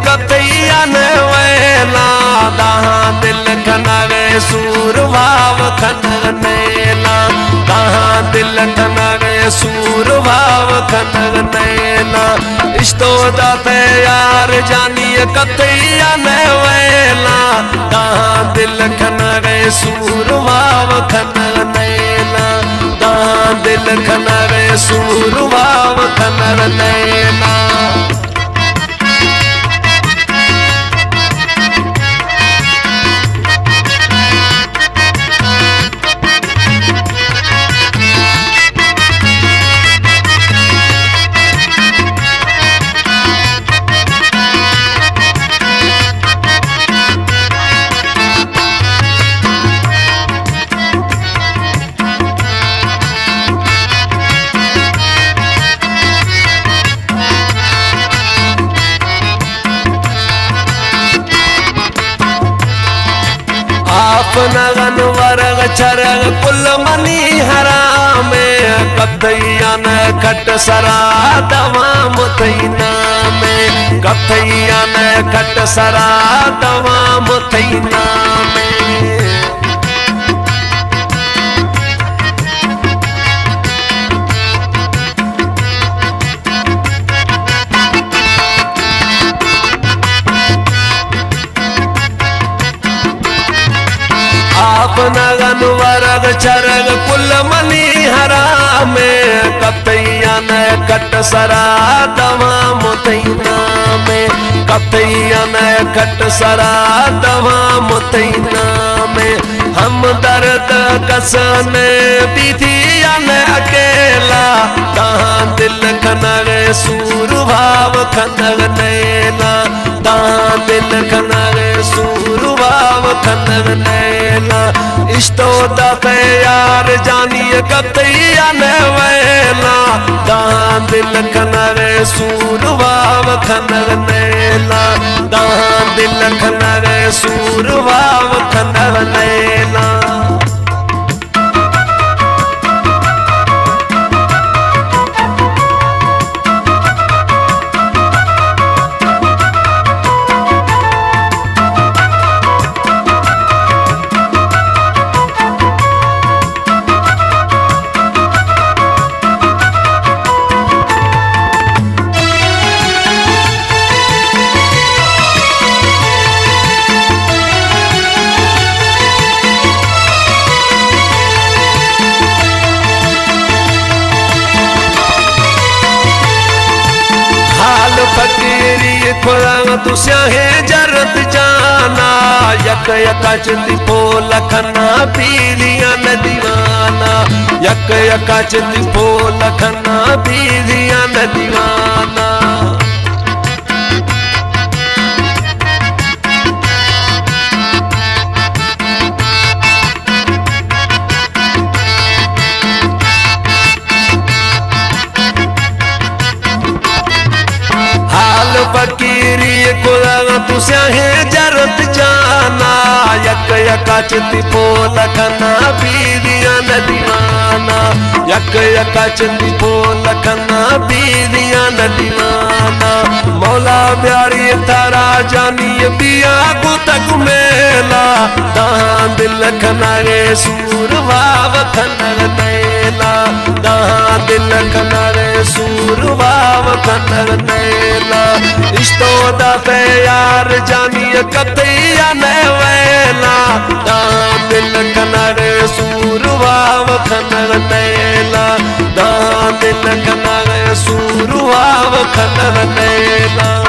कतैया न वेला दहाँ दिल खनागे सूर भाव खनग नैला दहाँ दिल खनागे सूर भाव खनग नैला इस्तो दाते यार जानिए कतैया न वेला दहाँ दिल खनागे सूर भाव खनग नैला दहाँ दिल खनागे सूर भाव खनग नैला। आपनगन वर्ग चरग कुल मनी हराम कथैया न खट सरा दवा मुतैना में कथैया न खट सरा दवा मुतैना में। आपनगन वर्ग चरग कुल मनी हराम कतैया न कट सरा दवा मुतैना में कतैया न कट सरा दवा मुतैना में। हम दर्द कसन विधिया न अकेला दहाँ दिल खनग सूर भाव खनग नैला दहाँ दिल खनग सूर भाव खनग नैला इस्तो दाते यार जानिए कतैया न वेला दहाँ दिल खनग सूर भाव खनग नैला दहाँ दिल खनग सूर भाव खनग नैला। फकीरी खुदा तू स्याहे जरत जाना यक यका चिंदी पोल खना पीलिया न दीवाना यक यका चिंदी पोल खना पीलिया न दीवाना। फकीरी खुदा तू स्याहे जरत जाना यक यका चिंदी पोल खना पीलिया न दीवाना यक यका चिंदी पोल खना पीलिया न दीवाना। मौला प्यारी तारा जानिए पिया गुतक मेला दहाँ दिल खनग सूर भाव खनग नैला दहाँ दिल खनग सूर भाव खनग नैला इस्तो दाते यार जानिए कतैया न वेला दहाँ दिल खनग सूर भाव खनग नैला दहाँ दिल खनग सूर भाव खनग नैला।